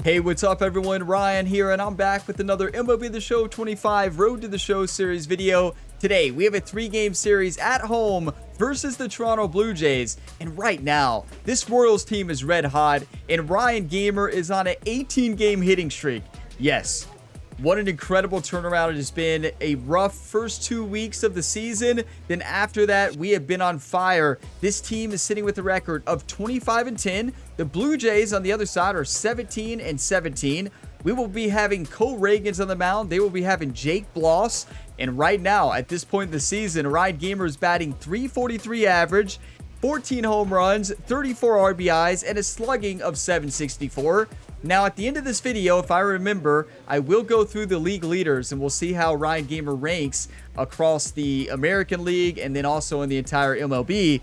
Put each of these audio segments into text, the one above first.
Hey, what's up everyone? Ryan here, and I'm back with another MLB The Show 25 Road to the Show series video. Today, we have a 3-game series at home versus the Toronto Blue Jays. And right now, this Royals team is red hot, and Ryan Gamer is on an 18-game hitting streak. Yes, what an incredible turnaround it has been. A rough first 2 weeks of the season. Then after that, we have been on fire. This team is sitting with a record of 25-10. The Blue Jays on the other side are 17-17. We will be having Cole Reagans on the mound. They will be having Jake Bloss. And right now, at this point in the season, Ryan Gamer is batting .343 average, 14 home runs, 34 RBIs, and a slugging of .764. Now, at the end of this video, if I remember, I will go through the league leaders and we'll see how Ryan Gamer ranks across the American League and then also in the entire MLB.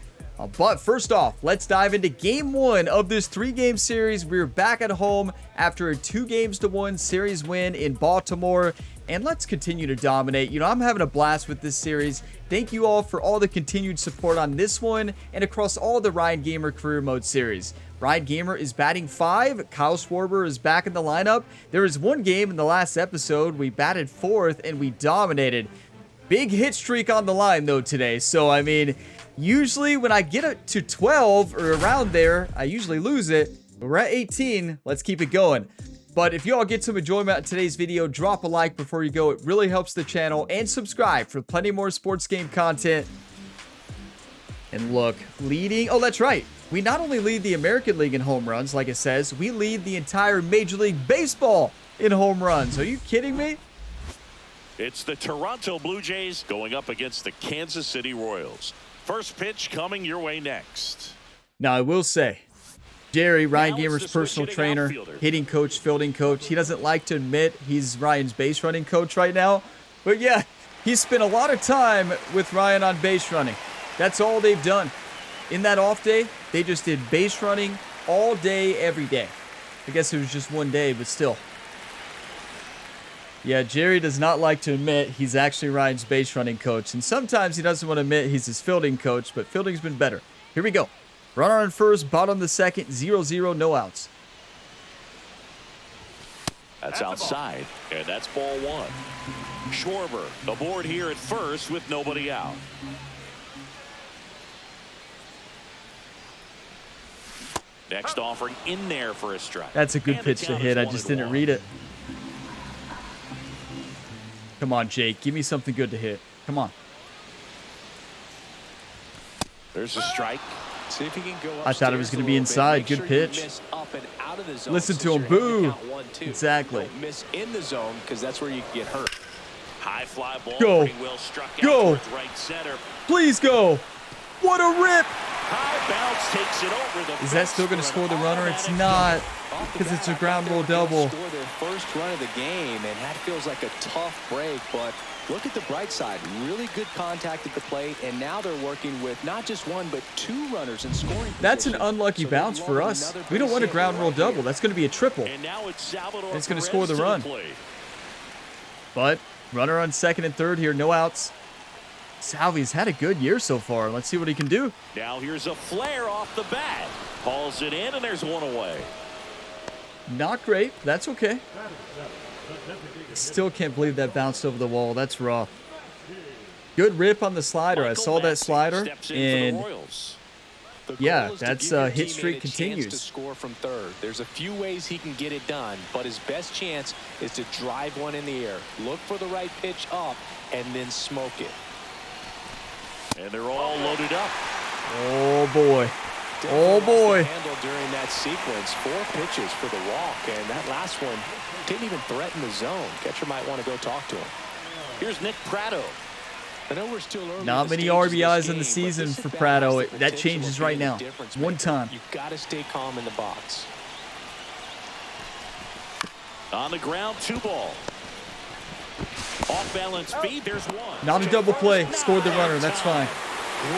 But first off, let's dive into game 1 of this 3-game series. We're back at home after a 2-1 series win in Baltimore. And let's continue to dominate. You know, I'm having a blast with this series. Thank you all for all the continued support on this one and across all the Ryan Gamer Career Mode series. Ryan Gamer is batting 5. Kyle Schwarber is back in the lineup. There was one game in the last episode we batted 4th and we dominated. Big hit streak on the line though today. So, I mean, usually when I get it to 12 or around there, I usually lose it. But we're at 18. Let's keep it going. But if you all get some enjoyment out of today's video, drop a like before you go. It really helps the channel. And subscribe for plenty more sports game content. And look, leading... Oh, that's right. We not only lead the American League in home runs, like it says, we lead the entire Major League Baseball in home runs. Are you kidding me? It's the Toronto Blue Jays going up against the Kansas City Royals. First pitch coming your way next. Now, I will say, Jerry, Ryan Gamer's personal trainer, hitting coach, fielding coach, he doesn't like to admit he's Ryan's base running coach right now. But yeah, he spent a lot of time with Ryan on base running. That's all they've done. In that off day, they just did base running all day, every day. I guess it was just one day, but still. Yeah, Jerry does not like to admit he's actually Ryan's base running coach. And sometimes he doesn't want to admit he's his fielding coach, but fielding's been better. Here we go. Runner on first, bottom the second, 0-0, no outs. That's outside, and that's ball 1. Schwarber, the board here at first with nobody out. Next offering in there for a strike. That's a good pitch to hit. I just didn't read it. Come on, Jake. Give me something good to hit. Come on. There's a strike. See if he can go I thought it was going to be inside. Good pitch. Listen to him. Boo. Exactly. Don't miss in the zone because that's where you get hurt. High fly ball. Go. Well struck out Go. right center. Please go. What a rip. High bounce takes it over the Is that still going to score the runner? It's not, because it's a ground rule double. Score their first run of the game, and that feels like a tough break. But look at the bright side. Really good contact at the plate, and now they're working with not just 1 but 2 runners in scoring position. That's an unlucky bounce for us. We don't want a ground rule double. That's going to be a triple. And now it's going to score the run. But runner on second and third here, no outs. Salvi's had a good year so far. Let's see what he can do. Now here's a flare off the bat. Hauls it in, and there's 1 away. Not great. That's okay. Still can't believe that bounced over the wall. That's rough. Good rip on the slider. I saw that slider, and yeah, that's hit streak continues. To score from third. There's a few ways he can get it done, but his best chance is to drive one in the air. Look for the right pitch up, and then smoke it. And they're all loaded up. Oh boy. Oh boy. Handled during that sequence, 4 pitches for the walk, and that last one didn't even threaten the zone. Catcher might want to go talk to him. Here's Nick Pratto. I know we're still early. Not many RBIs in the season for Pratto. That changes right now. One time. You've got to stay calm in the box. On the ground, 2 ball. Off balance feed, there's 1. Not a double play. Scored the runner. That's fine.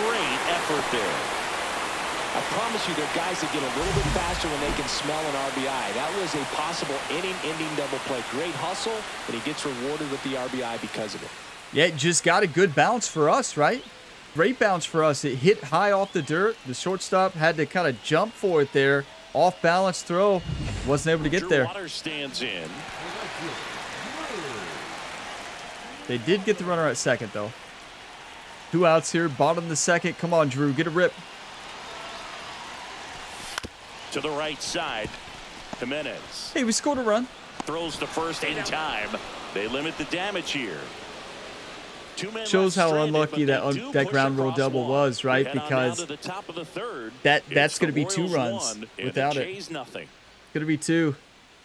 Great effort there. I promise you, there are guys that get a little bit faster when they can smell an RBI. That was a possible inning-ending double play. Great hustle, and he gets rewarded with the RBI because of it. Yeah, just got a good bounce for us, right? Great bounce for us. It hit high off the dirt. The shortstop had to kind of jump for it there. Off balance throw. Wasn't able to get Drew there. Waters stands in. They did get the runner at second, though. 2 outs here, bottom of the second. Come on, Drew, get a rip. To the right side, Jimenez. Hey, we scored a run. Throws to first in time. They limit the damage here. Shows how unlucky that ground rule double was, right? Because that's going to be 2 runs without it. It's going to be 2.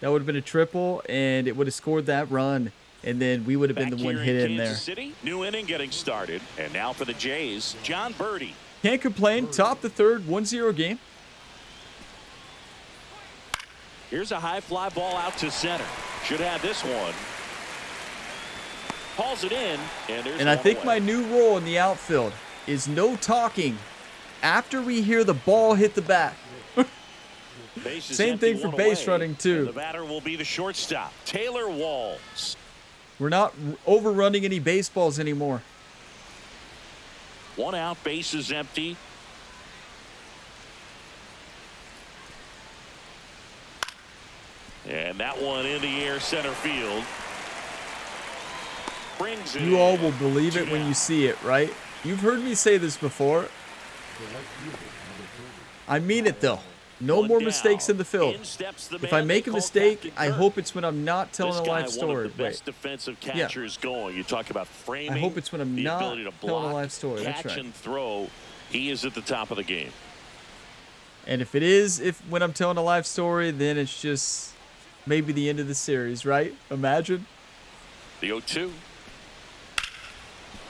That would have been a triple, and it would have scored that run, and then we would have been the one hit in there. New inning getting started, and now for the Jays, John Birdie. Can't complain. Top the third, 1-0 game. Here's a high fly ball out to center. Should have this one. Calls it in, and I think my new rule in the outfield is no talking after we hear the ball hit the bat. Same thing for base running too. The batter will be the shortstop, Taylor Walls. We're not overrunning any baseballs anymore. 1 out, base is empty. And that one in the air, center field. You all will believe it when you see it, right? You've heard me say this before. I mean it, though. No more mistakes in the field. If I make a mistake, I hope it's when I'm not telling a life story. Best defensive catchers going. You talk about framing. I hope it's when I'm not telling a life story. That's right. Catch and throw. He is at the top of the game. And if it is, when I'm telling a life story, then it's just maybe the end of the series, right? Imagine. The 0-2.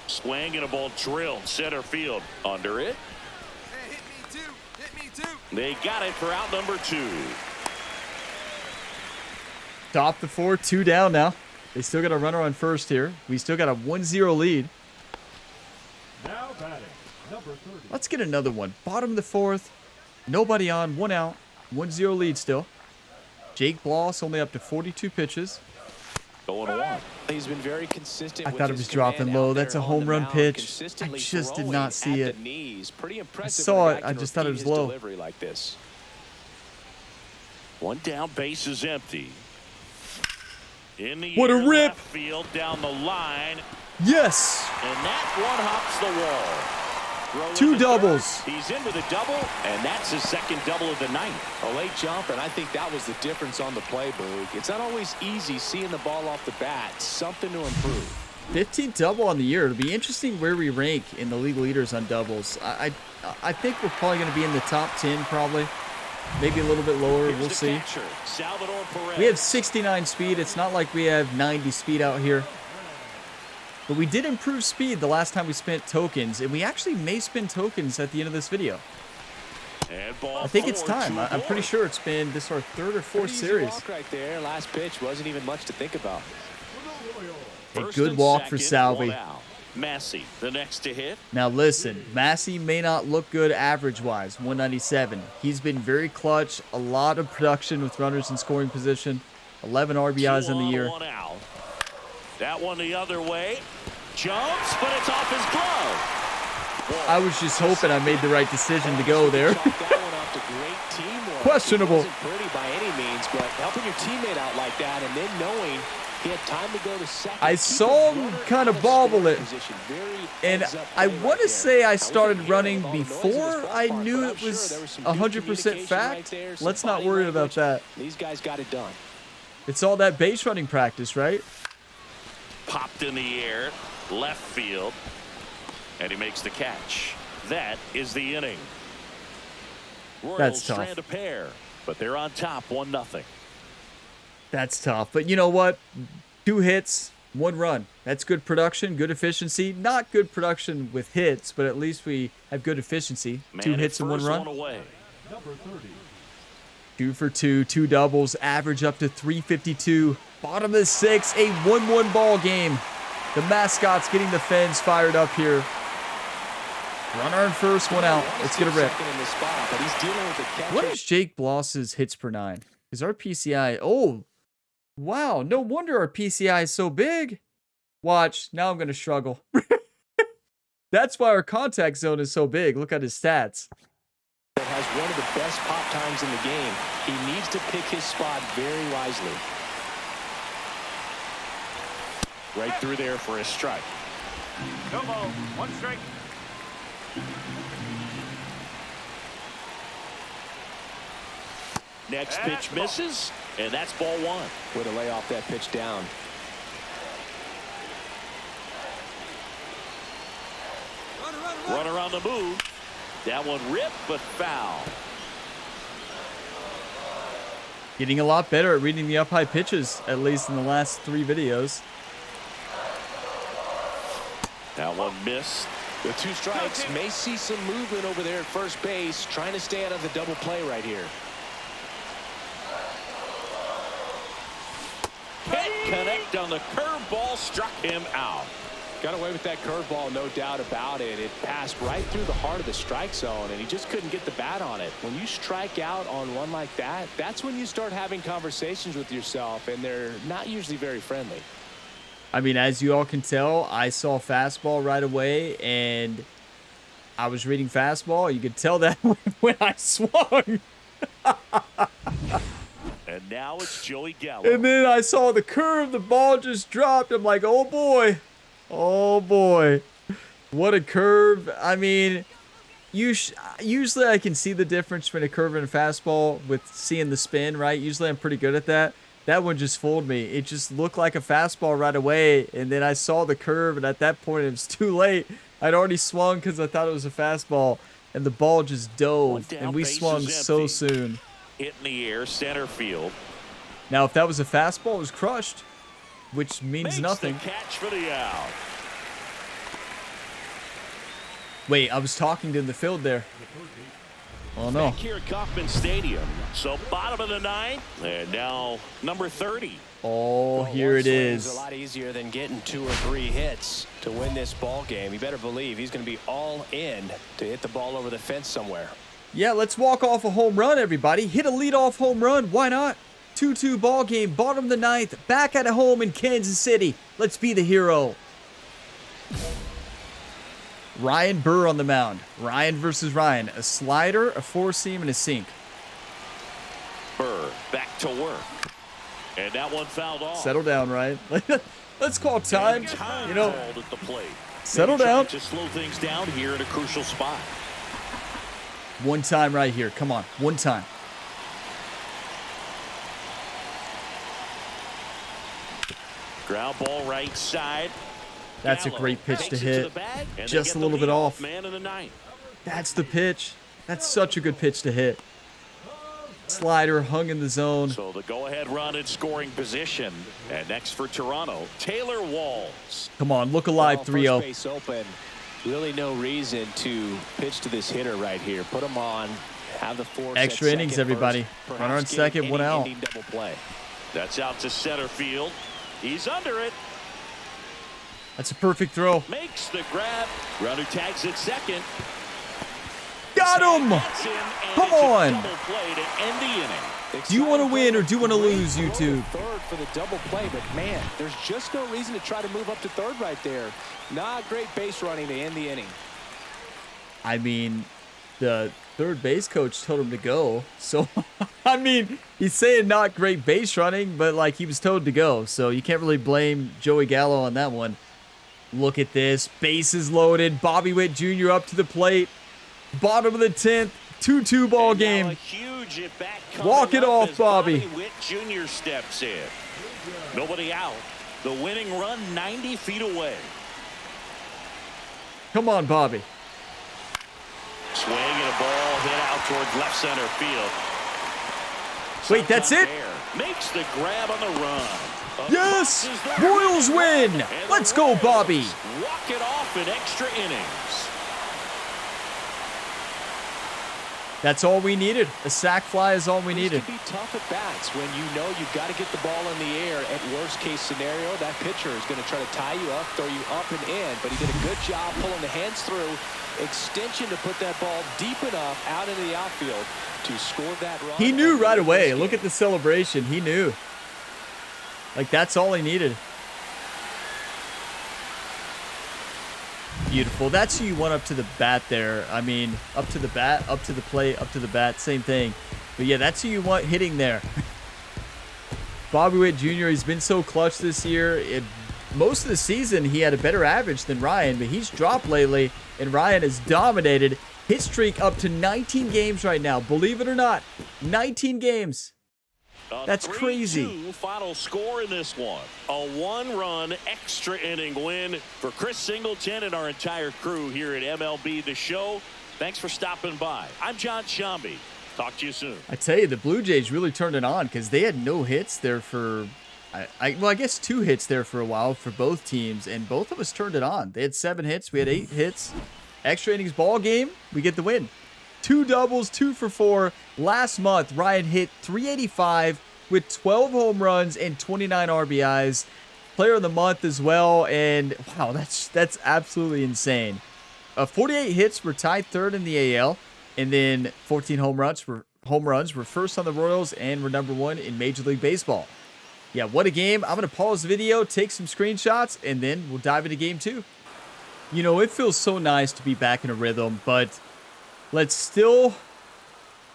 Swing and a ball drilled center field. Under it. Hey, hit me too. They got it for out number 2. Top the 4, 2 down now. They still got a runner on first here. We still got a 1-0 lead. Now batting, number 30. Let's get another one. Bottom of the 4th. Nobody on, 1 out. 1-0 lead still. Jake Bloss only up to 42 pitches. Going on. He's been very consistent. I thought it was dropping low. That's a home run pitch. I just did not see it. I saw it. I just thought it was low. Like this. 1 down, base is empty. In the What a rip! Left field down the line. Yes! And that one hops the wall. 2 doubles. He's in with a double, and that's his second double of the night. A late jump, and I think that was the difference on the play, Boog. It's not always easy seeing the ball off the bat. Something to improve. 15 double on the year. It'll be interesting where we rank in the league leaders on doubles. I think we're probably going to be in the top 10 probably. Maybe a little bit lower. We'll see. We have 69 speed. It's not like we have 90 speed out here. But we did improve speed the last time we spent tokens, and we actually may spend tokens at the end of this video. I think it's time. I'm pretty sure it's been this our 3rd or 4th series. Walk right there. Last pitch wasn't even much to think about. A good walk for Salvi. Massey, the next to hit. Now listen, Massey may not look good average-wise, 197. He's been very clutch, a lot of production with runners in scoring position, 11 RBIs in the year. That one the other way. Jumps, but it's off his glove. I was just hoping I made the right decision to go there. Questionable. It wasn't pretty by any means, but helping your teammate out like that and then knowing he had time to go to second. I saw him kind of bobble it. And I want to say I started running before I knew it was 100% fact. Let's not worry about that. These guys got it done. It's all that base running practice, right? Popped in the air, left field, and he makes the catch. That is the inning. Royals That's tough. strand a pair, but they're on top 1-0. That's tough. But you know what? 2 hits, 1 run. That's good production, good efficiency. Not good production with hits, but at least we have good efficiency. 2 hits and 1 run. Number 30. 2 for 2, 2 doubles, average up to 352. Bottom of the 6th, a 1-1 ball game. The mascot's getting the fans fired up here. Runner on first, 1 out. Let's get a rip. What is Jake Bloss's hits per 9? Is our PCI... Oh, wow. No wonder our PCI is so big. Watch. Now I'm going to struggle. That's why our contact zone is so big. Look at his stats. has one of the best pop times in the game. He needs to pick his spot very wisely. Right through there for a strike. No ball. One strike. Next pitch misses, and that's ball one. Way to lay off that pitch down. Run around the move. That one ripped, but foul. Getting a lot better at reading the up-high pitches, at least in the last 3 videos. That one missed. The 2 strikes may see some movement over there at first base, trying to stay out of the double play right here. Can't connect on the curveball, struck him out. Got away with that curveball, no doubt about it. It passed right through the heart of the strike zone, and he just couldn't get the bat on it. When you strike out on one like that, that's when you start having conversations with yourself, and they're not usually very friendly. I mean, as you all can tell, I saw fastball right away, and I was reading fastball. You could tell that when I swung. And now it's Joey Gallo. And then I saw the curve. The ball just dropped. I'm like, oh, boy. Oh, boy. What a curve. I mean, usually I can see the difference between a curve and a fastball with seeing the spin, right? Usually I'm pretty good at that. That one just fooled me. It just looked like a fastball right away, and then I saw the curve, and at that point it was too late. I'd already swung because I thought it was a fastball, and the ball just dove, and we swung so soon. Hit in the air, center field. Now, if that was a fastball, it was crushed, which means nothing. The catch for the out. Wait, I was talking to the field there. Oh, no. Back here at Kauffman Stadium. So bottom of the 9th, and now number 30. Oh, here it is. It's a lot easier than getting 2 or 3 hits to win this ball game. You better believe he's going to be all in to hit the ball over the fence somewhere. Yeah, let's walk off a home run, everybody. Hit a leadoff home run. Why not? 2-2 ball game, bottom of the 9th, back at home in Kansas City. Let's be the hero. Ryan Burr on the mound. Ryan versus Ryan. A slider, a 4-seam, and a sink. Burr back to work. And that one fouled off. Settle down, Ryan. Let's call time. You know, called at the plate. Settle down. To slow things down here in a crucial spot. One time right here. Come on. One time. Ground ball right side. That's a great pitch to hit. Just a little bit off. Man in the 9th. That's the pitch. That's such a good pitch to hit. Slider hung in the zone. So the go-ahead run in scoring position. And next for Toronto, Taylor Walls. Come on, look alive, 3-0. First base open. Really no reason to pitch to this hitter right here. Put him on. Have the force. Extra innings, everybody. Runner on second, 1 out. Double play. That's out to center field. He's under it. That's a perfect throw. Makes the grab. Runner tags at second. Got him! Come on! Double play to end the inning. Do you want to win or do you want to lose, YouTube? Third for the double play, but man, there's just no reason to try to move up to third right there. Not great base running to end the inning. I mean, the third base coach told him to go. So, I mean, he's saying not great base running, but like he was told to go. So you can't really blame Joey Gallo on that one. Look at this. Bases loaded. Bobby Witt Jr. up to the plate. Bottom of the 10th. 2-2 ball game. Walk it off, Bobby. Witt Jr. steps in. Nobody out. The winning run 90 feet away. Come on, Bobby. Swing and a ball hit out towards left center field. Wait, that's it? Makes the grab on the run. Yes! Royals win! Let's go, Bobby! Walk it off in extra innings. That's all we needed. A sac fly is all we needed. It can be tough at bats when you know you've got to get the ball in the air. At worst case scenario, that pitcher is going to try to tie you up, throw you up and in. But he did a good job pulling the hands through. Extension to put that ball deep enough out into the outfield to score that run. He knew right away. Look at the celebration. He knew. Like, that's all he needed. beautiful. That's who you want up to the bat there. I mean, up to the bat, up to the plate, up to the bat, same thing. But yeah, that's who you want hitting there. Bobby Witt Jr., he's been so clutch this year. Most of the season, he had a better average than Ryan, but he's dropped lately, and Ryan has dominated. Hit streak up to 19 games right now. Believe it or not, 19 games. That's crazy. 3-2 final score in this one. A 1-run extra inning win for Chris Singleton and our entire crew here at MLB The Show. Thanks for stopping by. I'm John Shambi. Talk to you soon. I tell you, the Blue Jays really turned it on because they had no hits there for, well, I guess 2 hits there for a while for both teams, and both of us turned it on. They had 7 hits. We had 8 hits. Extra innings ball game. We get the win. 2 doubles, 2 for 4. Last month, Ryan hit .385 with 12 home runs and 29 RBIs. Player of the month as well, and wow, that's absolutely insane. 48 hits were tied 3rd in the AL, and then 14 home runs were first on the Royals and were number 1 in Major League Baseball. Yeah, what a game. I'm going to pause the video, take some screenshots, and then we'll dive into game 2. You know, it feels so nice to be back in a rhythm, but let's still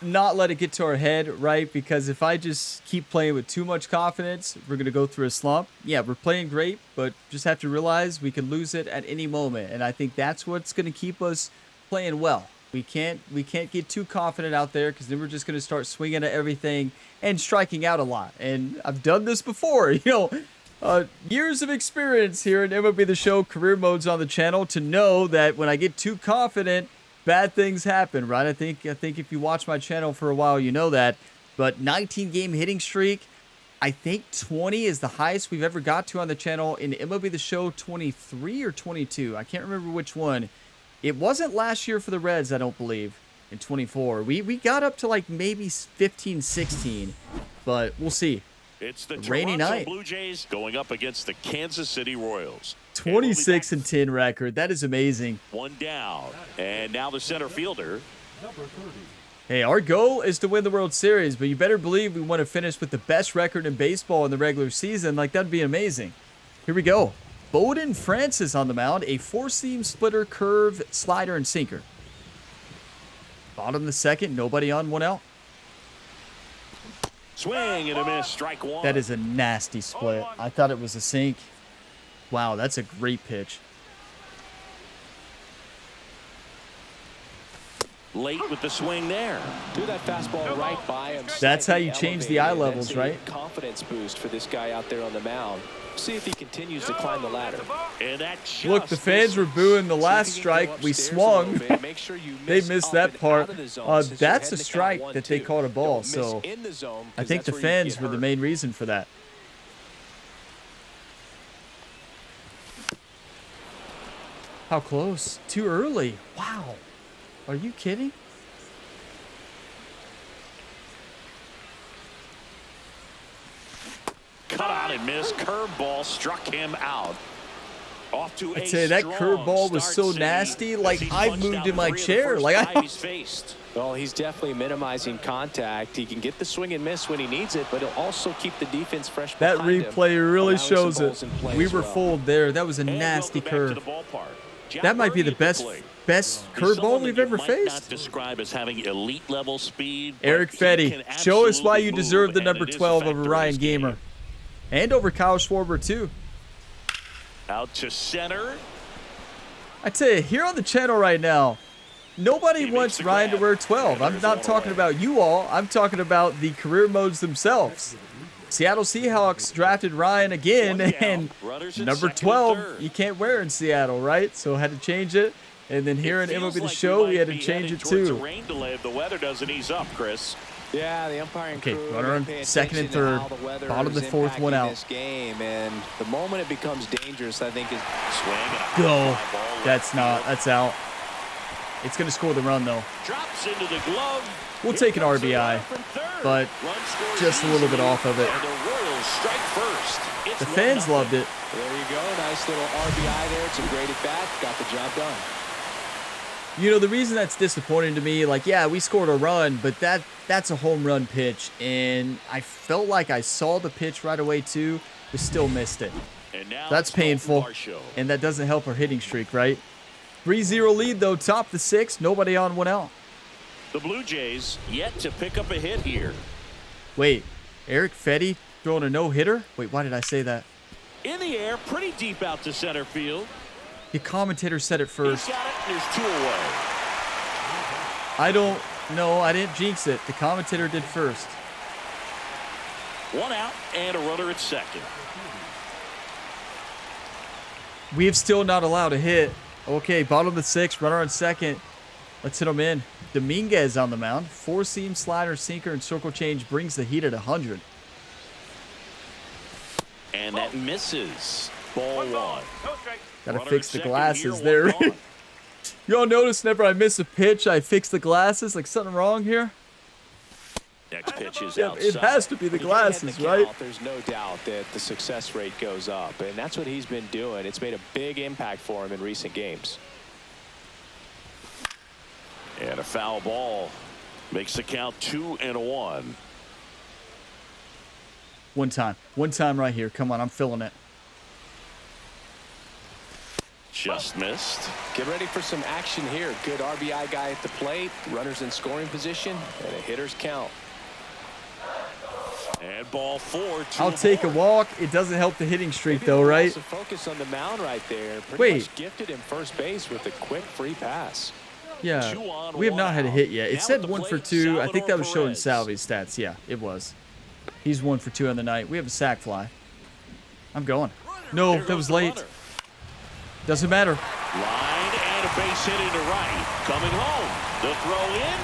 not let it get to our head, right? Because if I just keep playing with too much confidence, we're going to go through a slump. Yeah, we're playing great, but just have to realize we can lose it at any moment. And I think that's what's going to keep us playing well. We can't get too confident out there, because then we're just going to start swinging at everything and striking out a lot. And I've done this before, you know. Years of experience here at MLB The Show, career modes on the channel, to know that when I get too confident, bad things happen, right? I think if you watch my channel for a while, you know that. But 19-game hitting streak, I think 20 is the highest we've ever got to on the channel. In MLB The Show 23 or 22, I can't remember which one. It wasn't last year for the Reds, I don't believe, in 24. We got up to like maybe 15, 16, but we'll see. It's the rainy Toronto night. Blue Jays going up against the Kansas City Royals. 26-10 record. That is amazing. 1 down. And now the center fielder. Hey, our goal is to win the World Series, but you better believe we want to finish with the best record in baseball in the regular season. Like, that'd be amazing. Here we go. Bowden Francis on the mound. A 4-seam splitter, curve, slider, and sinker. Bottom of the second. Nobody on, 1 out. Swing and a miss. Strike 1. That is a nasty split. I thought it was a sink. Wow, that's a great pitch. Late with the swing there. Do that fastball right by him. That's how you change the eye levels, right? Confidence boost for this guy out there on the mound. See if he continues to climb the ladder. And that Look, the fans were booing the last strike. We swung. They missed that part. That's a strike that they called a ball. So I think the fans were the main reason for that. How close? Too early. Wow. Are you kidding? cut on and missed. Curveball struck him out. Off to I tell you, that curveball was so nasty. Like, I moved in my chair. Like, well, he's definitely minimizing contact. He can get the swing and miss when he needs it, but he'll also keep the defense fresh. That replay really shows it. We were fooled there. That was a nasty curve. That might be the best curveball we've ever faced. Describe as having elite level speed. Eric Fetty, show us why you deserve the number 12 over Ryan Gamer. And over Kyle Schwarber, too. Out to center. I tell you, here on the channel right now, nobody wants Ryan to wear 12. I'm not talking about you all. I'm talking about the career modes themselves. Seattle Seahawks drafted Ryan again, and number 12 you can't wear in Seattle, right? So I had to change it. And then here in MLB The Show, we had to change it too. Rain delay if the weather doesn't ease up, Chris. Yeah, the umpiring crew. Okay, runner on second and third. Bottom of the fourth, one out. This game, and the moment it becomes dangerous, I think, is go. That's out. It's going to score the run, though. Drops into the glove. We'll take an RBI, but just a little bit off of it. The fans loved it. There you go. Nice little RBI there. It's a great at bat. Got the job done. You know, the reason that's disappointing to me, like, yeah, we scored a run, but that's a home run pitch, and I felt like I saw the pitch right away, too, but still missed it. That's painful, and that doesn't help our hitting streak, right? 3-0 lead, though. Top the 6th. Nobody on 1 out. The Blue Jays yet to pick up a hit here. Wait, Eric Fetty throwing a no-hitter? Wait, why did I say that? In the air, pretty deep out to center field. The commentator said it first. He's got it, and there's 2 away. I don't know. I didn't jinx it. The commentator did first. 1 out and a runner at second. We have still not allowed a hit. Okay, bottom of the 6th, runner on second. Let's hit him in. Dominguez on the mound. 4-seam slider, sinker, and circle change brings the heat at 100. And that misses. Ball 1. No strike. Gotta Runner fix at the second glasses here, there. 1 gone. Y'all notice whenever I miss a pitch, I fix the glasses? Like something wrong here? Next pitch is Yeah, outside. it has to be the If you get ahead in glasses, the right? count, there's no doubt that the success rate goes up, and that's what he's been doing. It's made a big impact for him in recent games. And a foul ball makes the count 2-1. One time right here. Come on, I'm feeling it. Just missed. Get ready for some action here. Good RBI guy at the plate, runners in scoring position, and a hitter's count. And ball 4. I'll take a walk. It doesn't help the hitting streak, though, right? Some focus on the mound right there. Pretty Wait. much gifted him first base with a quick free pass. Yeah, 2 on, we have 1 not had a out. hit yet. It Now said at the 1 for plate, 2. I think that was showing Salvador Salvi's stats. Yeah, it was. He's 1 for 2 on the night. We have a sac fly. I'm going. No, Here that goes was the late. runner. Doesn't matter. Line and a base hit into right. Coming home. The throw in.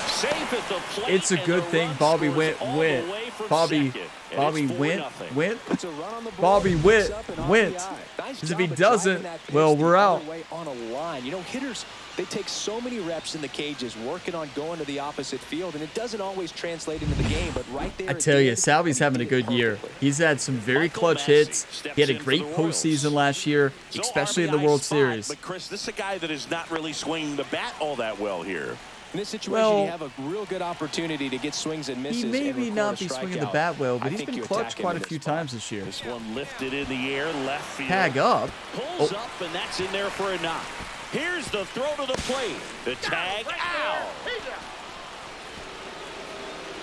Safe at the plate. It's a and good the thing run Bobby scores went. all the way from Bobby second. And it's 4-0. Puts a run on the board, Bobby picks Witt up an went. RBI. Nice Because if job he of doesn't, driving that pace well, the we're other out. way on a line. You know, hitters, they take so many reps in the cages working on going to the opposite field, and it doesn't always translate into the game, but right there I it tell you, did, Salvi's and he having a did it good year. perfectly. He's had some very Michael clutch Massey hits. steps He had a in for great the Royals. postseason last year, So especially in the RBI World spot, Series. But Chris, this is a guy that is not really swinging the bat all that well here. In this situation, Well, you have a real good opportunity to get swings and misses. He may and be record not a be swinging the strikeout. bat well, but I he's think been you clutch attack him quite in a few this spot. times this year. This one lifted in the air, left field. Tag up. Pulls Oh. up, and that's in there for a knock. Here's the throw to the plate. The tag out.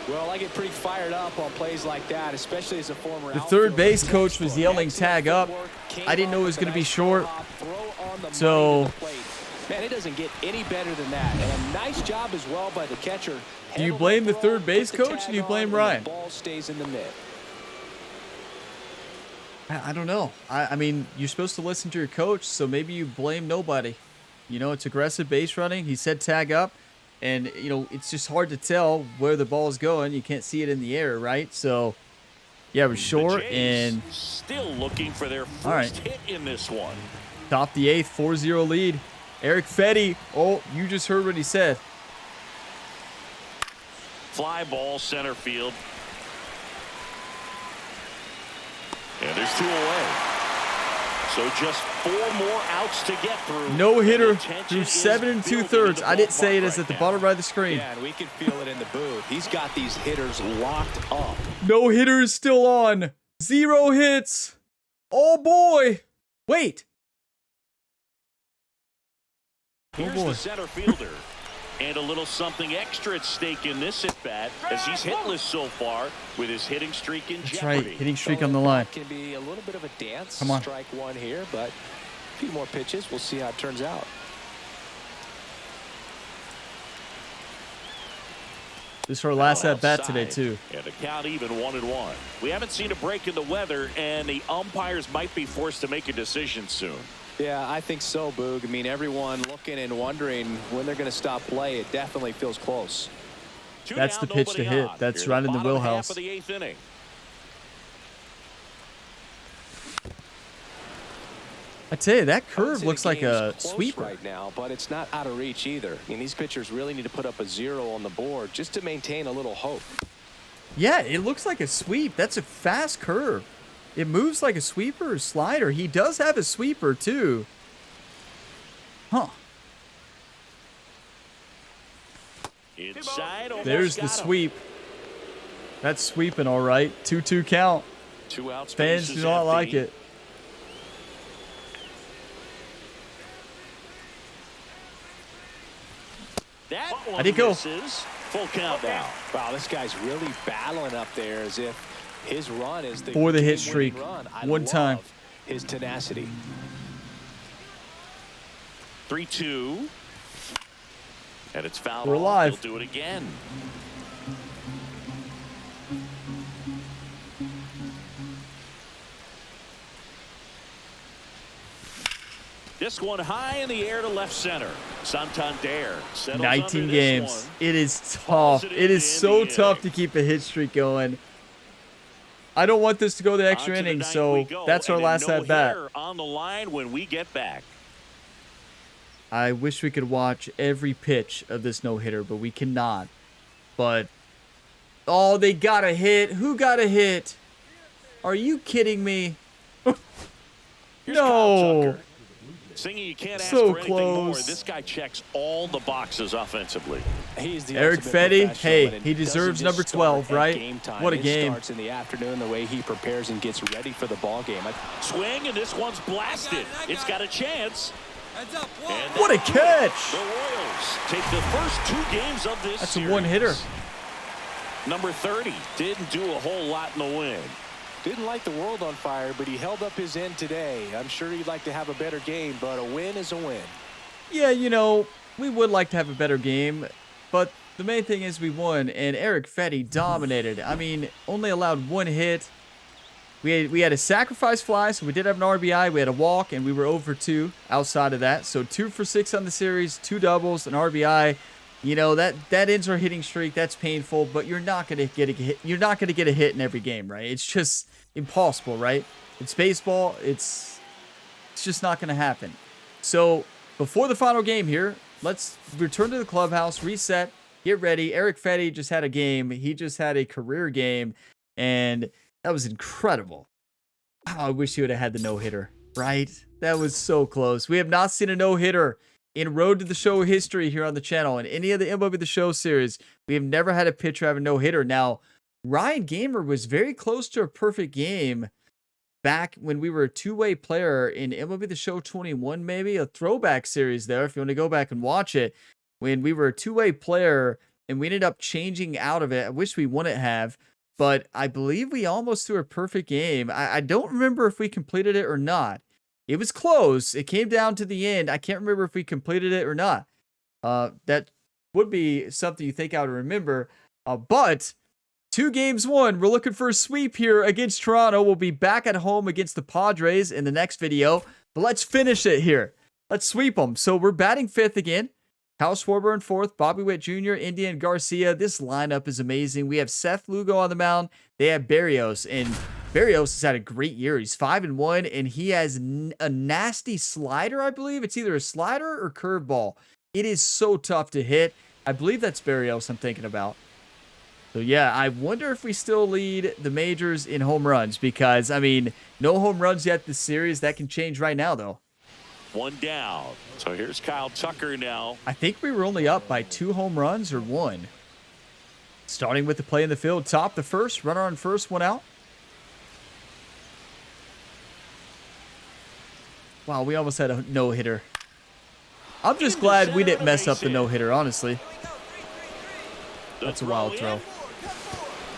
Well, I get pretty fired up on plays like that, especially as a former The outfielder. third base coach was yelling Excellent tag up. footwork, came I didn't know it up was with a going to be nice short. hop, throw on the So- money to the plate. Man, it doesn't get any better than that. And a nice job as well by the catcher. Do you Handled blame the throw, third base put the coach, or tag do you on, blame and the Ryan? ball stays in the mitt. I don't know. I mean, you're supposed to listen to your coach, so maybe you blame nobody. You know, it's aggressive base running. He said tag up, and, you know, it's just hard to tell where the ball's going. You can't see it in the air, right? So, yeah, it was short, The Jays and still looking for their first All right. hit in this one. top the 8th, 4-0 lead. Eric Fetty. Oh, you just heard what he said. Fly ball center field. And there's 2 away. So just 4 more outs to get through. No hitter And the tension through is 7 building 2/3. in the I didn't say it ballpark is at right the now. bottom right of the screen. Yeah, and we can feel it in the booth. He's got these hitters locked up. No hitter is still on. 0 hits. Oh, boy. Wait. Here's boy. the center fielder. And a little something extra at stake in this at-bat as he's hitless so far with his hitting streak in That's jeopardy. right. Hitting streak on the line. Can be a little bit of a dance. Come on. Strike one here, but a few more pitches. We'll see how it turns out. This is our last at bat today, Outside. too. And the count even 1-1. We haven't seen a break in the weather, and the umpires might be forced to make a decision soon. Yeah, I think so, Boog. I mean, everyone looking and wondering when they're going to stop play. It definitely feels close. Two That's down, the pitch to nobody hit. on. That's Here right in the bottom wheelhouse. half of the 8th inning. I tell you, that I would curve say looks the like game's a close sweeper. right now, but it's not out of reach either. I mean, these pitchers really need to put up a 0 on the board just to maintain a little hope. Yeah, it looks like a sweep. That's a fast curve. It moves like a sweeper or slider. He does have a sweeper, too. Huh. Inside, almost There's the got him. sweep. That's sweeping all right. 2-2 count. 2 outs. Fans do not like it. I did go. Full count now. Wow, this guy's really battling up there as if his run is for the hit streak. One time. His tenacity. 3-2. And it's fouled. We're alive. He'll do it again. This one high in the air to left center. Santander settles 19 games. It is tough. It is so tough to keep a hit streak going. I don't want this to go the extra inning, so that's our last at bat. On the line when we get back. I wish we could watch every pitch of this no-hitter, but we cannot. But, oh, they got a hit. Who got a hit? Are you kidding me? No. Singing, you can't ask So for anything more. close. This guy checks all the boxes offensively. He's the Eric ultimate Fetty, professional, hey, and it he deserves doesn't number just start 12, at right? game time. What a It game. starts in the afternoon, the way he prepares and gets ready for the ball game. Swing, and this one's blasted. It's got a chance. Heads up. And What a that's it. catch. The Royals take the first 2 games of this That's series. a one-hitter. Number 30 didn't do a whole lot in the win. Didn't light the world on fire, but he held up his end today. I'm sure he'd like to have a better game, but a win is a win. Yeah, you know, we would like to have a better game, but the main thing is we won, and Eric Fetty dominated. I mean, only allowed 1 hit. We had a sacrifice fly, so we did have an RBI. We had a walk, and we were 0 for 2 outside of that. So 2 for 6 on the series, 2 doubles, an RBI. You know, that ends our hitting streak. That's painful, but you're not gonna get a hit. You're not gonna get a hit in every game, right? It's just impossible, right? It's baseball. It's just not gonna happen. So before the final game here, let's return to the clubhouse, reset, get ready. Eric Fetty just had a game. He just had a career game, and that was incredible. Oh, I wish he would have had the no-hitter, right? That was so close. We have not seen a no-hitter in Road to the Show history here on the channel. In any of the MLB The Show series, we have never had a pitcher have a no-hitter. Now, Ryan Gamer was very close to a perfect game back when we were a two-way player in MLB The Show 21, maybe a throwback series there, if you want to go back and watch it, when we were a two-way player and we ended up changing out of it. I wish we wouldn't have, but I believe we almost threw a perfect game. I don't remember if we completed it or not. It was close. It came down to the end. I can't remember if we completed it or not. That would be something you think I would remember. But 2 games won. We're looking for a sweep here against Toronto. We'll be back at home against the Padres in the next video. But let's finish it here. Let's sweep them. So we're batting 5th again. Kyle Schwarber in 4th. Bobby Witt Jr., Indian Garcia. This lineup is amazing. We have Seth Lugo on the mound. They have Berrios. And Berrios has had a great year. He's 5-1, and he has a nasty slider, I believe. It's either a slider or curveball. It is so tough to hit. I believe that's Berrios I'm thinking about. So, yeah, I wonder if we still lead the majors in home runs because, I mean, no home runs yet this series. That can change right now, though. 1 down. So here's Kyle Tucker now. I think we were only up by 2 home runs or 1. Starting with the play in the field. Top the first. Runner on first, 1 out. Wow, we almost had a no-hitter. I'm just glad we didn't mess up the no-hitter, honestly. That's a wild throw.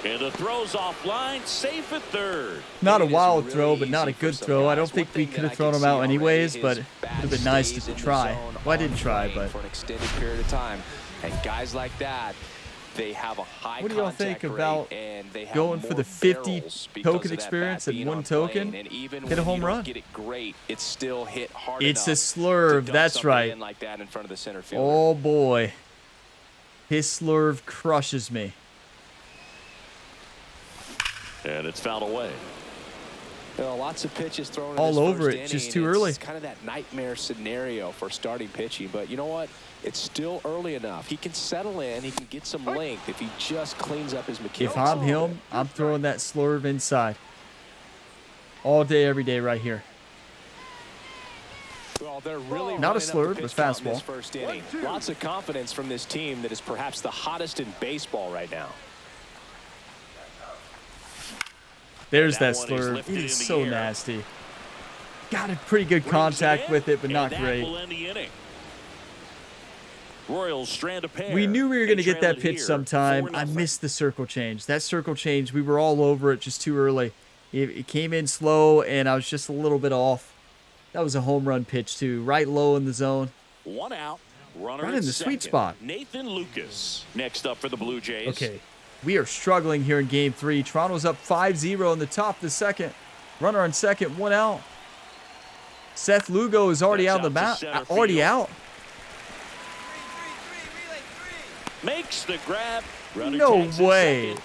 And the throw's offline, safe at 3rd. Not a wild throw, but not a good throw. I don't think we could have thrown him out anyways, but it would have been nice to try. Well, I didn't try, but... For an extended period of time. And guys like that, they have a high what do y'all think contact about rate, and they have going for more the 50 barrels because token of that experience bat and being 1 on token? plane. And even Hit a when home you don't run. get it great, it's still hit hard It's a enough slurve, to dump that's something right. in like that in front of the center fielder. Oh, boy. His slurve crushes me. And it's fouled away. You know, lots of pitches thrown in All this over first it, just inning, too and early. It's kind of that nightmare scenario for starting pitching. But you know what? It's still early enough. He can settle in. He can get some length if he just cleans up his mechanics. If I'm him, I'm throwing that slurve inside. All day, every day right here. Well, they're really Not a running up slurve, the but pitch count in fastball. this first inning. Lots of confidence from this team that is perhaps the hottest in baseball right now. There's that That one is slurve. lifted It in is the so air. nasty. Got a pretty good Brings contact it in, with it, but and not that great. will end the inning. Royals strand a pair. We knew we were going to They get trail that it pitch here, sometime. 4-0. I missed the circle change. That circle change, we were all over it just too early. It came in slow, and I was just a little bit off. That was a home run pitch, too. Right low in the zone. 1 out. Runner Right in the second. sweet spot. Nathan Lucas next up for the Blue Jays. Okay, we are struggling here in Game 3. Toronto's up 5-0 in the top of the second. Runner on second, 1 out. Seth Lugo is already out of the mound. Already out? Makes the grab. Runner No tags in way. second.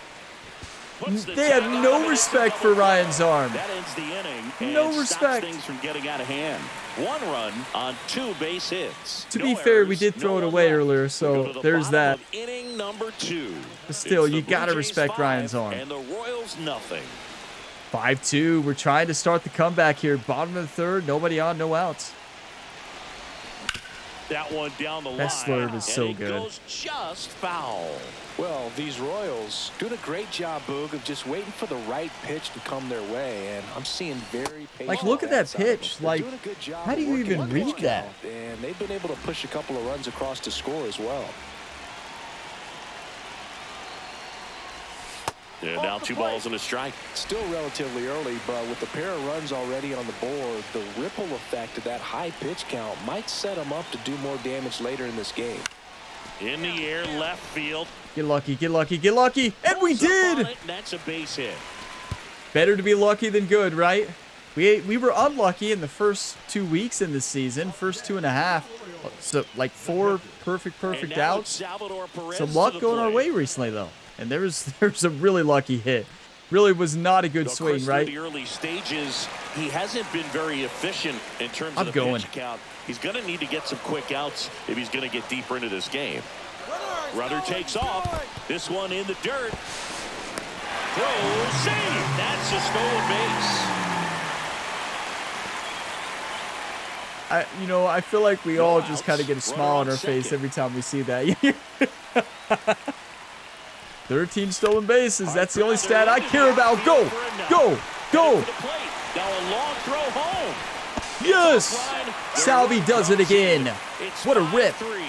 Puts the They have tag no on, and respect it's a for double Ryan's play. arm. That ends the inning. And No stops respect. things from getting out of hand. 1 run on 2 base hits. To No be fair, we errors, did throw no it one away left. earlier, We so go to the there's bottom that. of inning number 2. But still, It's you the got to Blue Jays respect 5, Ryan's arm. And the Royals nothing. 5-2. We're trying to start the comeback here. Bottom of the third. Nobody on, no outs. That one down the line. That slurve is so and it good. Goes just foul. Well, these Royals doing a great job, Boog, of just waiting for the right pitch to come their way, and I'm seeing very patient. Like, look at that bats out of them. pitch. They're Like, doing a good job how do of you working even the read pitch that? count, and they've been able to push a couple of runs across to score as well. And now 2 balls and a strike. Still relatively early, but with the pair of runs already on the board, the ripple effect of that high pitch count might set them up to do more damage later in this game. In the air, left field. Get lucky, get lucky, get lucky. And we Pulls up on did. it, and that's a base hit. Better to be lucky than good, right? We were unlucky in the first 2 weeks in this season. First 2.5. So, like 4 perfect And now it's outs. Salvador Perez Some to luck the going our plate. way recently, though. And there was a really lucky hit. Really was not a good Though swing, Chris, right? through the early stages, he hasn't been very efficient in terms I'm of the going. pitch count. He's going to need to get some quick outs if he's going to get deeper into this game. Runner takes off. This one in the dirt. Throw, save. That's a stolen base. I feel like we all just kind of get a Runner smile on on our face second. every time we see that. 13 stolen bases. That's the only stat I care about. Go, go, go. Now a long throw home. Yes. Salvi does it again. It's What a rip. 5-3.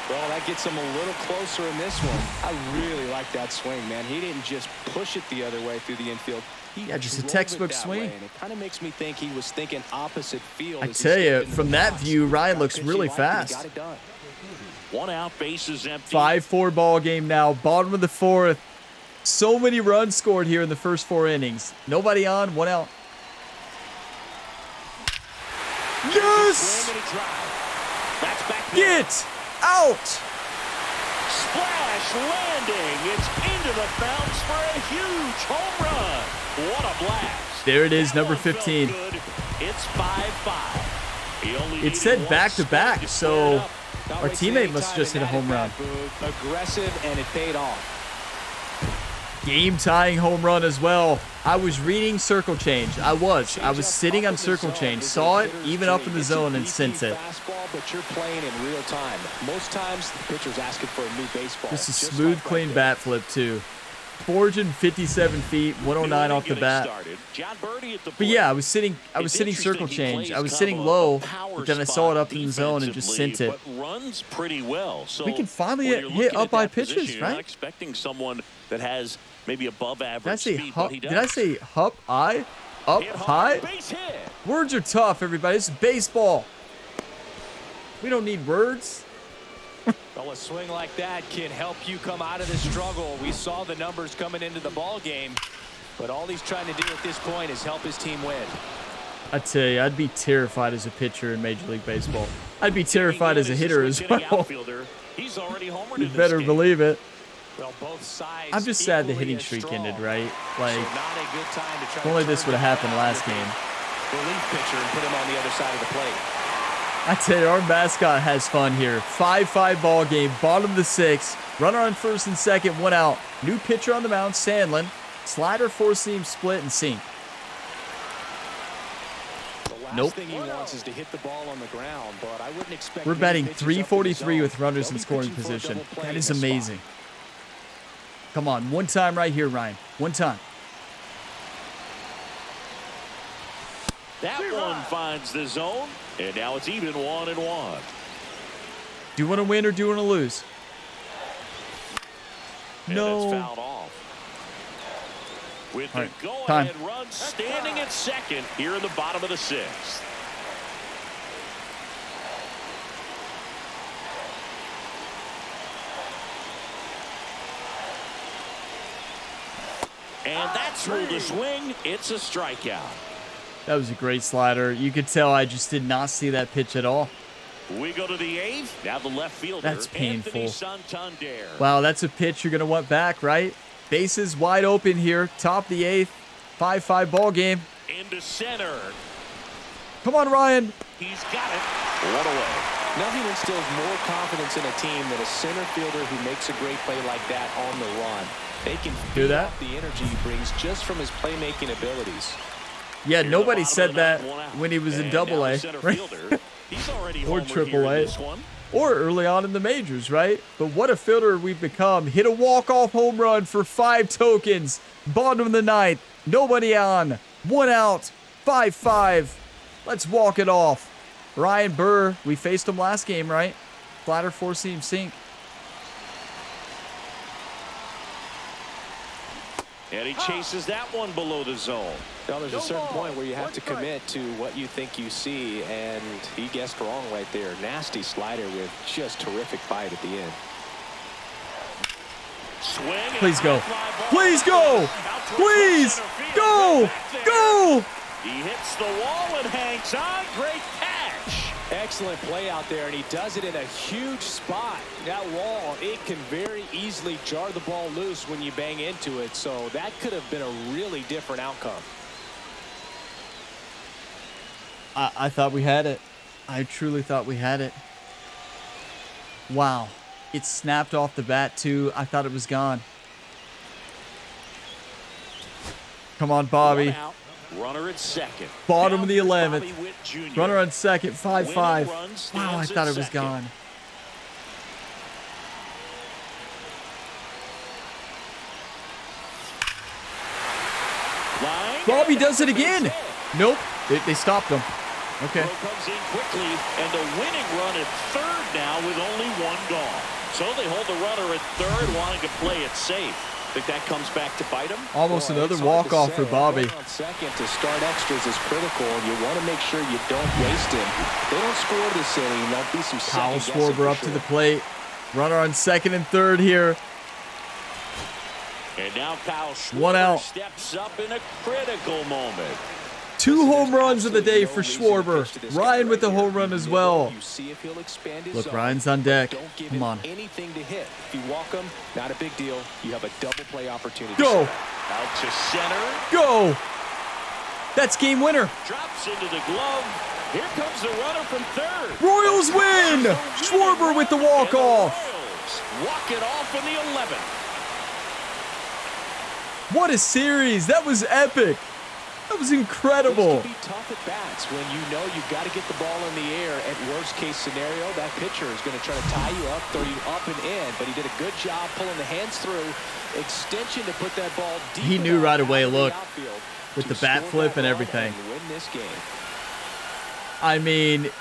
Well, that gets him a little closer in this one. I really like that swing, man. He didn't just push it the other way through the infield. Yeah, just a drove textbook it that swing. way, and it kind of makes me think he was thinking opposite field. I as he tell stepped you, into from the that box. view, Ryan Got looks pitch he really liked, and he fast. got it done. 1 out, bases empty. 5-4 ball game now. Bottom of the fourth. So many runs scored here in the first 4 innings. Nobody on, 1 out. Yes! Swing and a drive. That's back there. Get out! Splash landing. It's into the bounce for a huge home run. What a blast. There it is, That number one felt 15. good. It's 5-5. He only It needed said one back-to-back, swing to so clear it up. Not our wasting teammate any must time just in hit a that home run. at bat, Boog. Aggressive, and it paid off. Game-tying home run as well. I was reading circle change. I was sitting on circle change. Saw it, even up in the zone, and sent it. Fastball, but you're playing in real time. Most times, the pitcher's asking for a new baseball. Just a just smooth, like right clean there. bat flip, too. 457 feet, 109 off the bat. But yeah, I was sitting circle change. I was sitting low, but then I saw it up in the zone and just sent it. Runs pretty well. So We can finally when you're hit looking up at by that position, pitches, you're right? not expecting someone that has maybe above Did I average say speed, hup? but he does. Did I say hup high? Up Hit high? hard, base hit. Words are tough, everybody. This is baseball. We don't need words. Well, a swing like that can help you come out of the struggle. We saw the numbers coming into the ball game, but all he's trying to do at this point is help his team win. I tell you, I'd be terrified as a pitcher in Major League Baseball. I'd be terrified as a hitter as well. He's already homered You in this better game. believe it. Well, both sides I'm just sad the equally hitting as streak strong. ended, right? So Like, not a good time to try if only to this turn would have happened it around last with game. the relief pitcher and put him on the other side of the plate. I tell you, our mascot has fun here. 5-5 ball game, bottom of the 6th. Runner on first and second, 1 out. New pitcher on the mound, Sandlin. Slider, 4-seam split, and sink. The last Nope. thing he wants is to hit the ball on the ground, but I wouldn't expect We're many batting pitches up in the 343 with zone. runners They'll in be scoring pitching for a position. double play That in is this spot. amazing. Come on, one time right here, Ryan. One time. That one finds the zone, and now it's even 1-1. Do you want to win or do you want to lose? No. And it's fouled off. With the go-ahead run standing at second here in the bottom of the sixth. And that's ruled a swing. It's a strikeout. That was a great slider. You could tell I just did not see that pitch at all. We go to the eighth. Now the left fielder. That's painful. Anthony Santander. Wow, that's a pitch you're going to want back, right? Bases wide open here. Top of the eighth. 5-5 ball game. Into center. Come on, Ryan. He's got it. One away. Nothing instills more confidence in a team than a center fielder who makes a great play like that on the run. They can feel that? the energy he brings just from his playmaking abilities. Yeah, nobody said that when he was in Double-A, right? He's already Or homered here in Triple-A, this one. or early on in the majors, right? But what a fielder we've become. Hit a walk-off home run for 5 tokens. Bottom of the ninth. Nobody on. 1 out. 5-5. Let's walk it off. Ryan Burr, we faced him last game, right? Flatter 4-seam sink. And he chases that one below the zone. Now, there's a certain point where you have to commit to what you think you see, and he guessed wrong right there. Nasty slider with just terrific bite at the end. Swing. Please go. Please go. Please go. Go. He hits the wall and hangs on. Great catch. Excellent play out there, and he does it in a huge spot. That wall, it can very easily jar the ball loose when you bang into it, so that could have been a really different outcome. I thought we had it. I truly thought we had it. Wow. It snapped off the bat, too. I thought it was gone. Come on, Bobby. Runner at second. Bottom of the 11th. Runner on second. 5-5. Wow, I thought it was gone. Bobby does it again. Nope. They stopped him. Okay. Comes in quickly, and a winning run at third now with only 1 gone. So they hold the runner at third, wanting to play it safe. Think that comes back to bite him? Almost another walk-off for Bobby. On second to start extras is critical, and you want to make sure you don't waste him. If they don't score this inning, there'll be some Kyle second Schwarber up to the plate. Runner on second and third here. And now Kyle Schwarber 1 out. steps up in a critical moment. 2 home runs of the day for Schwarber. Ryan with the home run as well. Look, Ryan's on deck. Come on. Anything to hit. If you walk him, not a big deal. You have a double play opportunity. Go. Out to center. Go. That's game winner. Drops into the glove. Here comes the runner from third. Royals win. Schwarber with the walk-off. Royals walk it off in the 11th. What a series. That was epic. That was incredible. This can be tough at bats when you know you've got to get the ball in the air. At worst case scenario, that pitcher is going to try to tie you up, throw you up and in. But he did a good job pulling the hands through. Extension to put that ball deep. He knew right away, look, with the bat flip and everything. Win this game. I mean,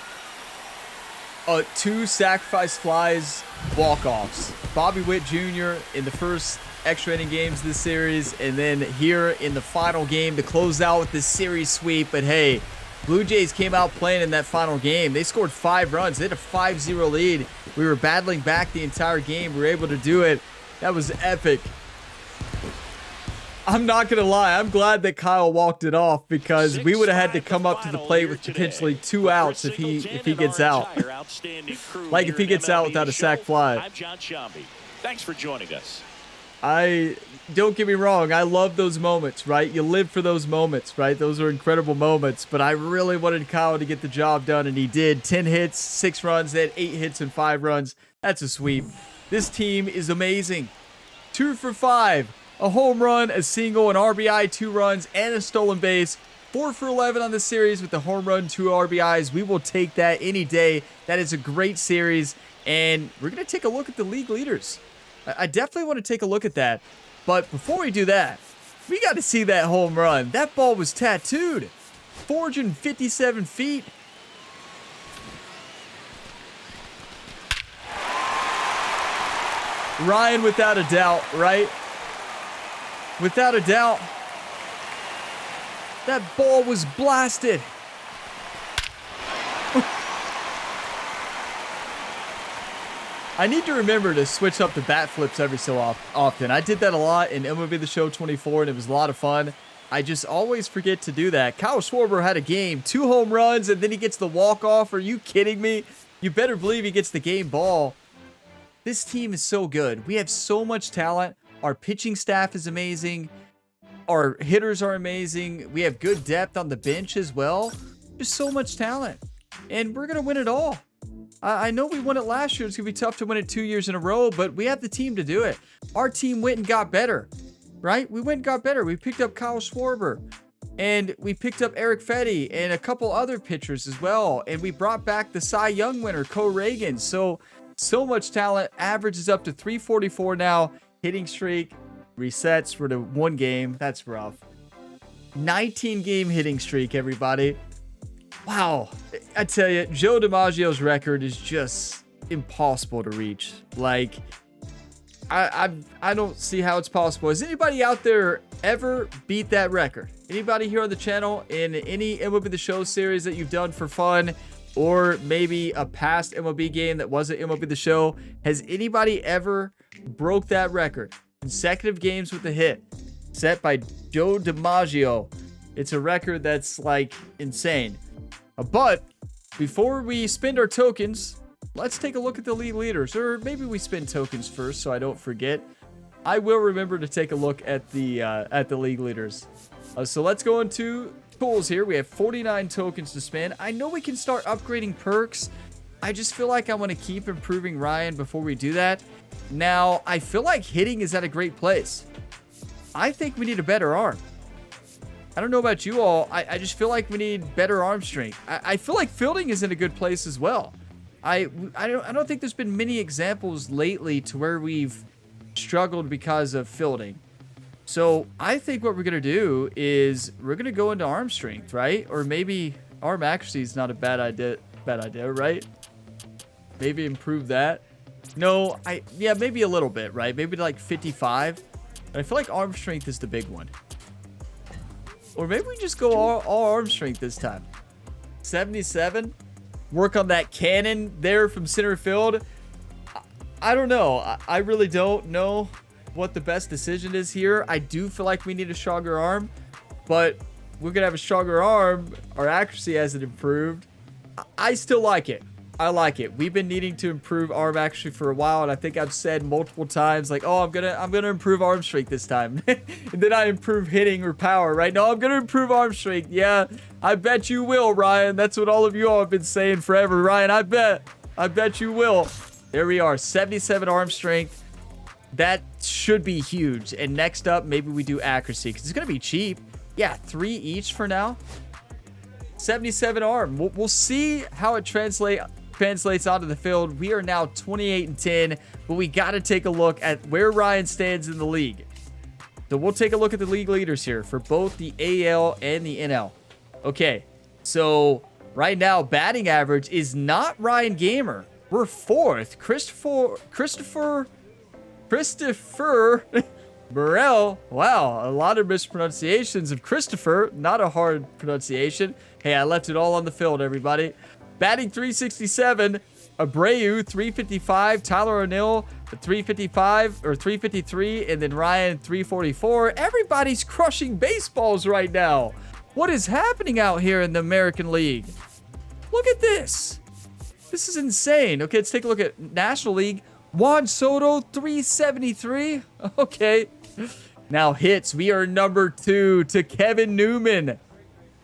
2 sacrifice flies, walk-offs. Bobby Witt Jr. in the first extra inning games this series, and then here in the final game to close out with this series sweep. But hey, Blue Jays came out playing in that final game. They scored 5 runs. They had a 5-0 lead. We were battling back the entire game. We were able to do it. That was epic. I'm not going to lie. I'm glad that Kyle walked it off, because we would have had to come up to the plate with potentially 2 outs if he gets out. Like if he gets out without a sac fly. I'm John Shambi. Thanks for joining us. Don't get me wrong, I love those moments, right? You live for those moments, right? Those are incredible moments, but I really wanted Kyle to get the job done, and he did. 10 hits, 6 runs, they had 8 hits and 5 runs. That's a sweep. This team is amazing. 2 for 5, a home run, a single, an RBI, 2 runs, and a stolen base. 4 for 11 on this series with the home run, 2 RBIs. We will take that any day. That is a great series, and we're going to take a look at the league leaders. I definitely want to take a look at that. But before we do that, we got to see that home run. That ball was tattooed. 457 feet. Ryan, without a doubt, right? Without a doubt. That ball was blasted. I need to remember to switch up the bat flips every so often. I did that a lot in MLB The Show 24, and it was a lot of fun. I just always forget to do that. Kyle Schwarber had a game, 2 home runs, and then he gets the walk-off. Are you kidding me? You better believe he gets the game ball. This team is so good. We have so much talent. Our pitching staff is amazing. Our hitters are amazing. We have good depth on the bench as well. There's so much talent. And we're going to win it all. I know we won it last year. It's going to be tough to win it 2 years in a row, but we have the team to do it. Our team went and got better, right? We went and got better. We picked up Kyle Schwarber, and we picked up Eric Fetty and a couple other pitchers as well. And we brought back the Cy Young winner, Co Reagan. So much talent. Average is up to 344 now. Hitting streak resets for the 1 game. That's rough. 19-game hitting streak, everybody. Wow. I tell you, Joe DiMaggio's record is just impossible to reach. Like, I don't see how it's possible. Has anybody out there ever beat that record? Anybody here on the channel in any MLB The Show series that you've done for fun, or maybe a past MLB game that wasn't MLB The Show? Has anybody ever broke that record? Consecutive games with a hit set by Joe DiMaggio. It's a record that's like insane. But before we spend our tokens, let's take a look at the league leaders. Or maybe we spend tokens first so I don't forget. I will remember to take a look at the league leaders. So let's go into tools here. We have 49 tokens to spend. I know we can start upgrading perks. I just feel like I want to keep improving Ryan before we do that. Now, I feel like hitting is at a great place. I think we need a better arm. I don't know about you all. I just feel like we need better arm strength. I feel like fielding is in a good place as well. I don't think there's been many examples lately to where we've struggled because of fielding. So I think what we're going to do is we're going to go into arm strength, right? Or maybe arm accuracy is not a bad idea, right? Maybe improve that. No, yeah, maybe a little bit, right? Maybe like 55. But I feel like arm strength is the big one. Or maybe we just go all arm strength this time. 77. Work on that cannon there from center field. I don't know. I really don't know what the best decision is here. I do feel like we need a stronger arm, but we're going to have a stronger arm. Our accuracy hasn't improved. I still like it. I like it. We've been needing to improve arm accuracy for a while, and I think I've said multiple times, like, oh, I'm gonna improve arm strength this time. And then I improve hitting or power, right? No, I'm gonna improve arm strength. Yeah, I bet you will, Ryan. That's what all of you all have been saying forever, Ryan. I bet you will. There we are, 77 arm strength. That should be huge. And next up, maybe we do accuracy, because it's gonna be cheap. Yeah, 3 each for now. 77 arm. We'll see how it translates onto the field. We are now 28-10, but we got to take a look at where Ryan stands in the league. So we'll take a look at the league leaders here for both the AL and the NL. Okay, so right now batting average is not Ryan Gamer. We're 4th. Christopher Burrell. Wow, a lot of mispronunciations of Christopher. Not a hard pronunciation. Hey, I left it all on the field, everybody. Batting 367, Abreu 355, Tyler O'Neill 355 or 353, and then Ryan 344. Everybody's crushing baseballs right now. What is happening out here in the American League? Look at this. This is insane. Okay, let's take a look at National League. Juan Soto 373. Okay. Now hits, we are number 2 to Kevin Newman.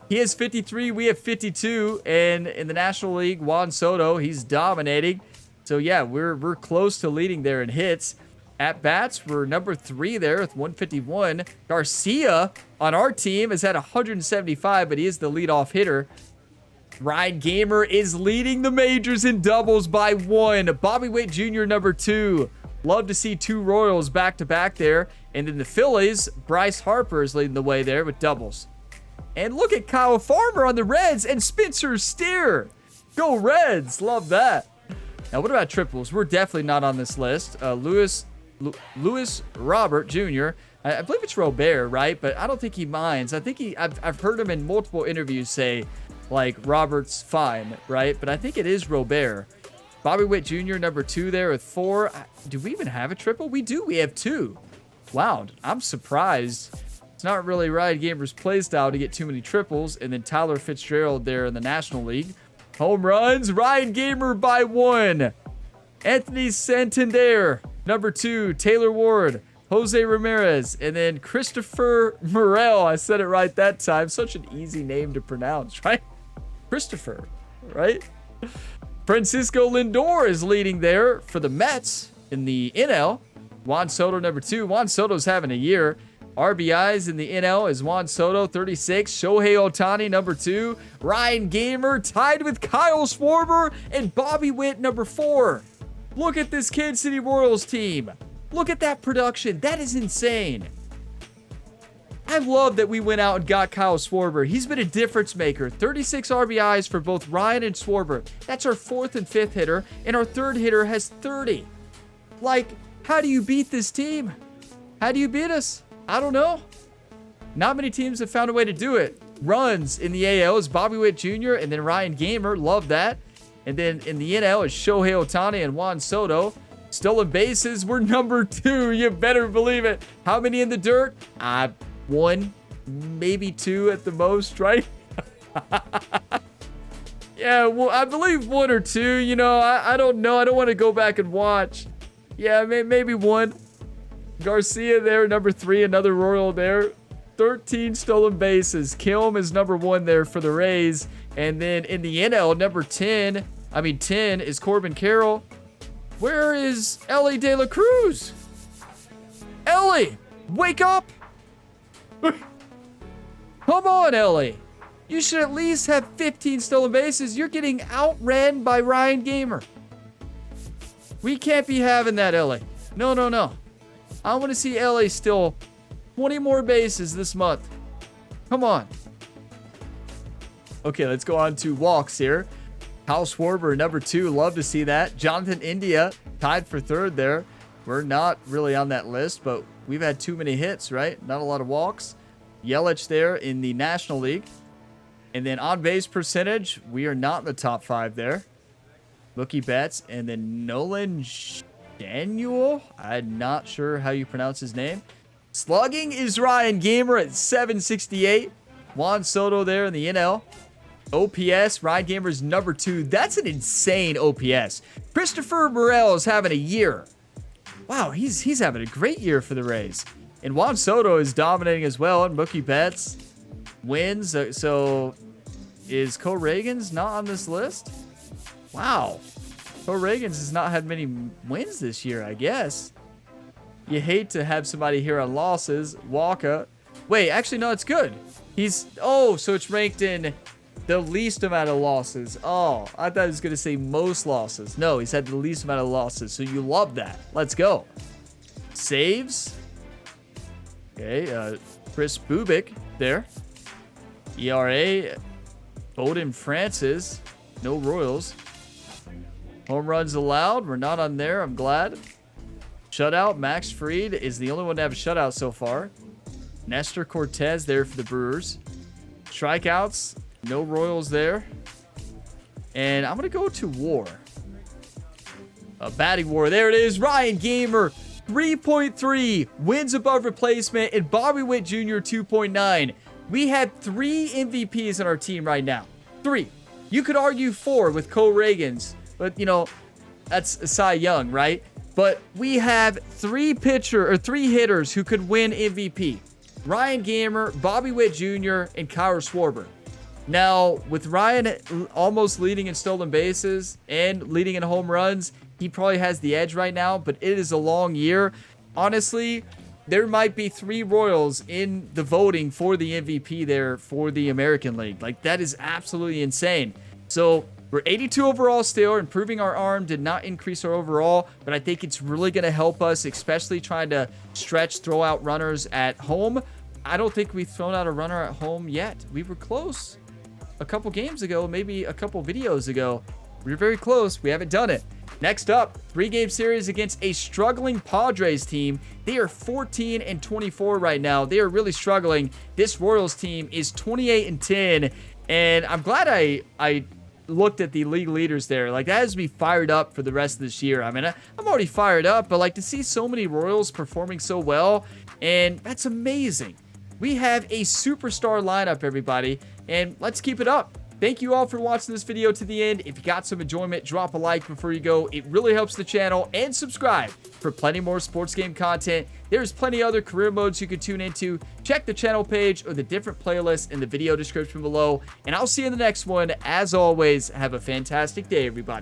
He has 53, we have 52, and in the National League, Juan Soto, he's dominating. So yeah, we're close to leading there in hits. At bats, we're number 3 there with 151. Garcia on our team is at 175, but he is the leadoff hitter. Ryan Gamer is leading the majors in doubles by 1. Bobby Witt Jr. number 2. Love to see 2 Royals back to back there. And then the Phillies, Bryce Harper is leading the way there with doubles. And look at Kyle Farmer on the Reds and Spencer Steer. Go Reds. Love that. Now, what about triples? We're definitely not on this list. Luis Louis Robert Jr. I believe it's Robert, right? But I don't think he minds. I think I've heard him in multiple interviews say, like, Robert's fine, right? But I think it is Robert. Bobby Witt Jr., number 2 there with 4. Do we even have a triple? We do. We have 2. Wow, I'm surprised. It's not really Ryan Gamer's play style to get too many triples. And then Tyler Fitzgerald there in the National League. Home runs, Ryan Gamer by 1. Anthony Santander, number 2. Taylor Ward, Jose Ramirez, and then Christopher Morel. I said it right that time. Such an easy name to pronounce, right? Christopher, right? Francisco Lindor is leading there for the Mets in the NL. Juan Soto, number 2. Juan Soto's having a year. RBIs in the NL is Juan Soto, 36. Shohei Ohtani, number 2. Ryan Gamer tied with Kyle Schwarber and Bobby Witt, number 4. Look at this Kansas City Royals team. Look at that production. That is insane. I love that we went out and got Kyle Schwarber. He's been a difference maker. 36 RBIs for both Ryan and Schwarber. That's our 4th and 5th hitter, and our 3rd hitter has 30. Like, how do you beat this team? How do you beat us? I don't know. Not many teams have found a way to do it. Runs in the AL is Bobby Witt Jr. and then Ryan Gamer. Love that. And then in the NL is Shohei Ohtani and Juan Soto. Stolen bases, we're number 2. You better believe it. How many in the dirt? 1, maybe 2 at the most, right? Yeah, well, I believe 1 or 2. You know, I don't know. I don't want to go back and watch. Yeah, maybe 1. Garcia there, number 3. Another Royal there. 13 stolen bases. Kilm is number 1 there for the Rays. And then in the NL, number 10 is Corbin Carroll. Where is Ellie De La Cruz? Ellie, wake up! Come on, Ellie. You should at least have 15 stolen bases. You're getting outran by Ryan Gamer. We can't be having that, Ellie. No. I want to see Ellie steal 20 more bases this month. Come on. Okay, let's go on to walks here. Kyle Schwarber, number 2. Love to see that. Jonathan India tied for 3rd there. We're not really on that list, but we've had too many hits, right? Not a lot of walks. Yelich there in the National League. And then on base percentage, we are not in the top 5 there. Mookie Betts and then Nolan Daniel. I'm not sure how you pronounce his name. Slugging is Ryan Gamer at 768. Juan Soto there in the NL. OPS, Ryan Gamer's number 2. That's an insane OPS. Christopher Morel is having a year. Wow, he's having a great year for the Rays. And Juan Soto is dominating as well. And Mookie Betts wins. So is Cole Reagans not on this list? Wow. Cole Reagans has not had many wins this year, I guess. You hate to have somebody here on losses. Walker. Wait, actually, no, it's good. So it's ranked in the least amount of losses. Oh, I thought it was going to say most losses. No, he's had the least amount of losses. So you love that. Let's go. Saves. Okay, Chris Bubik there. ERA. Bowden Francis. No Royals. Home runs allowed. We're not on there. I'm glad. Shutout. Max Fried is the only one to have a shutout so far. Nestor Cortez there for the Brewers. Strikeouts. No Royals there. And I'm going to go to WAR. Batting WAR. There it is. Ryan Gamer, 3.3. Wins above replacement. And Bobby Witt Jr., 2.9. We have 3 MVPs on our team right now. 3. You could argue 4 with Cole Reagans. But, you know, that's Cy Young, right? But we have 3 hitters who could win MVP. Ryan Gamer, Bobby Witt Jr., and Kyle Schwarber. Now, with Ryan almost leading in stolen bases and leading in home runs, he probably has the edge right now, but it is a long year. Honestly, there might be 3 Royals in the voting for the MVP there for the American League. Like, that is absolutely insane. So, we're 82 overall still. Improving our arm did not increase our overall, but I think it's really going to help us, especially trying to throw out runners at home. I don't think we've thrown out a runner at home yet. We were close a couple games ago, maybe a couple videos ago. We were very close. We haven't done it. Next up, 3-game series against a struggling Padres team. They are 14-24 right now. They are really struggling. This Royals team is 28-10, and I'm glad I looked at the league leaders there. Like, that has me fired up for the rest of this year. I mean, I'm already fired up, but like to see so many Royals performing so well, and that's amazing. We have a superstar lineup, everybody, and let's keep it up. Thank you all for watching this video to the end. If you got some enjoyment, drop a like before you go. It really helps the channel, and subscribe for plenty more sports game content. There's plenty other career modes you can tune into. Check the channel page or the different playlists in the video description below, and I'll see you in the next one. As always, have a fantastic day, everybody.